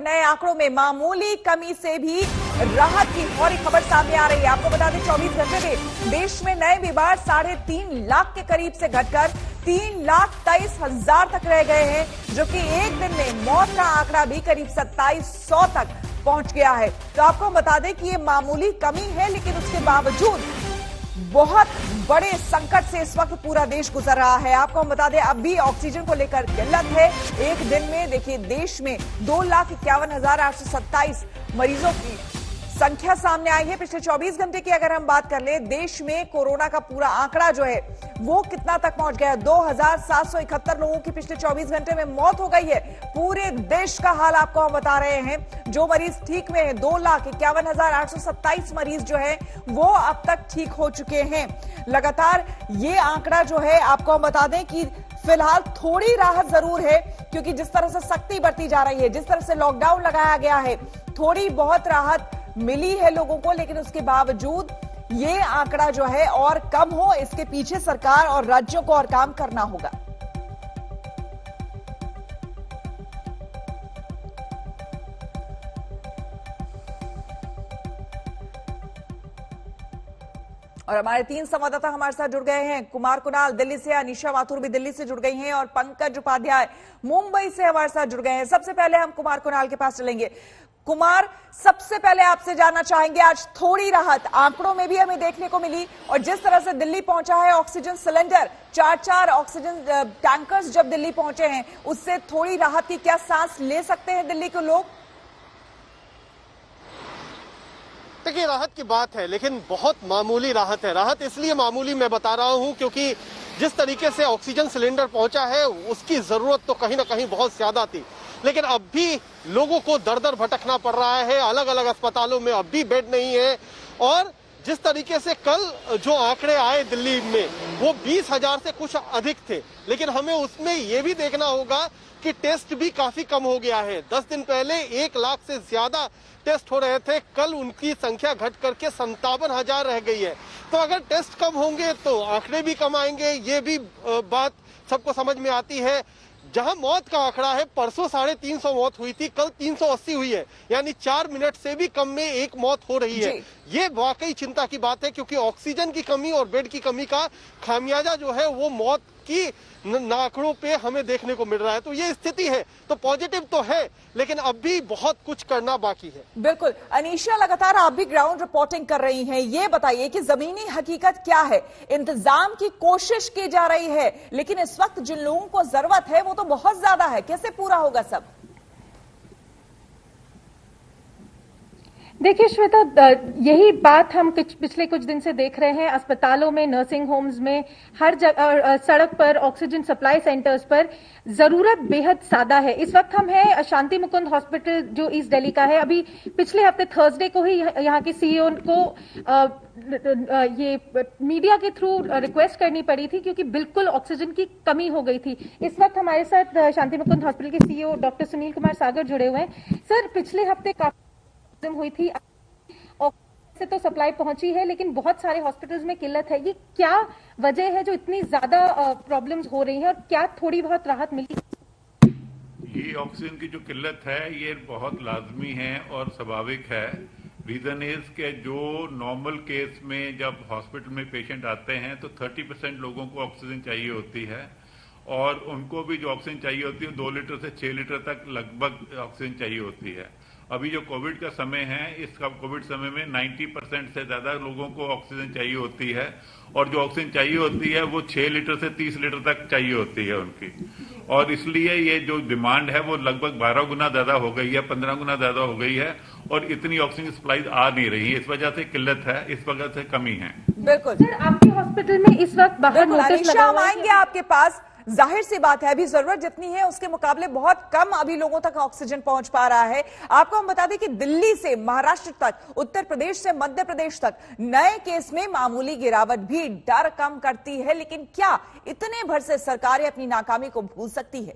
नए आंकड़ों में मामूली कमी से भी राहत की और एक खबर सामने आ रही है। आपको बता दें 24 घंटे में देश में नए बीमार 3.5 लाख के करीब से घटकर 3,23,000 तक रह गए हैं, जो कि एक दिन में मौत का आंकड़ा भी करीब 2700 तक पहुंच गया है। तो आपको बता दें कि ये मामूली कमी है, लेकिन उसके बावजूद बहुत बड़े संकट से इस वक्त पूरा देश गुजर रहा है। आपको हम बता दें अब भी ऑक्सीजन को लेकर किल्लत है। एक दिन में देखिए देश में 2,51,827 मरीजों की संख्या सामने आई है। पिछले 24 घंटे की अगर हम बात कर ले, देश में कोरोना का पूरा आंकड़ा जो है वो कितना तक पहुंच गया है? 2,771 लोगों की पिछले 24 घंटे में मौत हो गई है। पूरे देश का हाल आपको हम बता रहे हैं। जो मरीज ठीक में है 2,51,827 मरीज जो है वो अब तक ठीक हो चुके हैं। लगातार ये आंकड़ा जो है आपको हम बता दें कि फिलहाल थोड़ी राहत जरूर है, क्योंकि जिस तरह से सख्ती बरती जा रही है, जिस तरह से लॉकडाउन लगाया गया है, थोड़ी बहुत राहत मिली है लोगों को। लेकिन उसके बावजूद ये आंकड़ा जो है और कम हो, इसके पीछे सरकार और राज्यों को और काम करना होगा। और हमारे 3 संवाददाता हमारे साथ जुड़ गए हैं। कुमार कुणाल दिल्ली से, अनीशा माथुर भी दिल्ली से जुड़ गई हैं और पंकज उपाध्याय मुंबई से हमारे साथ जुड़ गए हैं। सबसे पहले हम कुमार कुणाल के पास चलेंगे। कुमार, सबसे पहले आपसे जानना चाहेंगे, आज थोड़ी राहत आंकड़ों में भी हमें देखने को मिली, और जिस तरह से दिल्ली पहुंचा है ऑक्सीजन सिलेंडर, 4 ऑक्सीजन टैंकर्स जब दिल्ली पहुंचे हैं, उससे थोड़ी राहत की क्या सांस ले सकते हैं दिल्ली के लोग? देखिए, राहत की बात है, लेकिन बहुत मामूली राहत है। राहत इसलिए मामूली मैं बता रहा हूं क्योंकि जिस तरीके से ऑक्सीजन सिलेंडर पहुंचा है उसकी जरूरत तो कहीं ना कहीं बहुत ज्यादा थी, लेकिन अब भी लोगों को दर दर भटकना पड़ रहा है। अलग अलग अस्पतालों में अब भी बेड नहीं है, और जिस तरीके से कल जो आंकड़े आए दिल्ली में वो 20,000 से कुछ अधिक थे, लेकिन हमें उसमें ये भी देखना होगा कि टेस्ट भी काफी कम हो गया है। 10 दिन पहले 1 लाख से ज्यादा टेस्ट हो रहे थे, कल उनकी संख्या घट करके 57,000 रह गई है। तो अगर टेस्ट कम होंगे तो आंकड़े भी कम आएंगे, ये भी बात सबको समझ में आती है। जहां मौत का आंकड़ा है, परसों 350 मौत हुई थी, कल 380 हुई है, यानी 4 मिनट से भी कम में एक मौत हो रही है। ये वाकई चिंता की बात है, क्योंकि ऑक्सीजन की कमी और बेड की कमी का खामियाजा जो है वो मौत की आंकड़ों पे हमें देखने को मिल रहा है। तो ये स्थिति है, तो पॉजिटिव तो है, लेकिन अब भी बहुत कुछ करना बाकी है। बिल्कुल। अनीशा, लगातार आप भी ग्राउंड रिपोर्टिंग कर रही हैं, ये बताइए कि जमीनी हकीकत क्या है? इंतजाम की कोशिश की जा रही है, लेकिन इस वक्त जिन लोगों को जरूरत है वो तो बहुत ज्यादा है, कैसे पूरा होगा सब? देखिए श्वेता, यही बात हम पिछले कुछ दिन से देख रहे हैं। अस्पतालों में, नर्सिंग होम्स में, हर जगह, सड़क पर, ऑक्सीजन सप्लाई सेंटर्स पर जरूरत बेहद सादा है। इस वक्त हम हैं शांति मुकुंद हॉस्पिटल जो ईस्ट दिल्ली का है। अभी पिछले हफ्ते थर्सडे को ही यहाँ के सीईओ को ये मीडिया के थ्रू रिक्वेस्ट करनी पड़ी थी, क्योंकि बिल्कुल ऑक्सीजन की कमी हो गई थी। इस वक्त हमारे साथ शांति मुकुंद हॉस्पिटल के सीईओ डॉक्टर सुनील कुमार सागर जुड़े हुए हैं। सर, पिछले हफ्ते काफी हुई थी, से तो सप्लाई पहुंची है, लेकिन बहुत सारे हॉस्पिटल्स में किल्लत है। ये क्या वजह है जो इतनी ज्यादा प्रॉब्लम्स हो रही हैं, और क्या थोड़ी बहुत राहत मिली? ये ऑक्सीजन की जो किल्लत है ये बहुत लाजमी है और स्वाभाविक है। रीजन इज के जो नॉर्मल केस में जब हॉस्पिटल में पेशेंट आते हैं तो 30% लोगों को ऑक्सीजन चाहिए होती है, और उनको भी जो ऑक्सीजन चाहिए होती है 2 लीटर से 6 लीटर तक लगभग ऑक्सीजन चाहिए होती है। अभी जो कोविड का समय है, इस कोविड समय में 90% से ज्यादा लोगों को ऑक्सीजन चाहिए होती है, और जो ऑक्सीजन चाहिए होती है वो 6 लीटर से 30 लीटर तक चाहिए होती है उनकी। और इसलिए ये जो डिमांड है वो लगभग 12 गुना ज्यादा हो गई है, 15 गुना ज्यादा हो गई है, और इतनी ऑक्सीजन सप्लाई आ नहीं रही है। इस वजह से किल्लत है, इस वजह से कमी है। बिल्कुल सर, आपके हॉस्पिटल में इस वक्त बाहर नोटिस लगा हुआ है। आएंगे आपके पास, जाहिर सी बात है अभी जरूरत जितनी है उसके मुकाबले बहुत कम अभी लोगों तक ऑक्सीजन पहुंच पा रहा है। आपको हम बता दें कि दिल्ली से महाराष्ट्र तक, उत्तर प्रदेश से मध्य प्रदेश तक नए केस में मामूली गिरावट भी डर कम करती है, लेकिन क्या इतने भर से सरकारें अपनी नाकामी को भूल सकती है?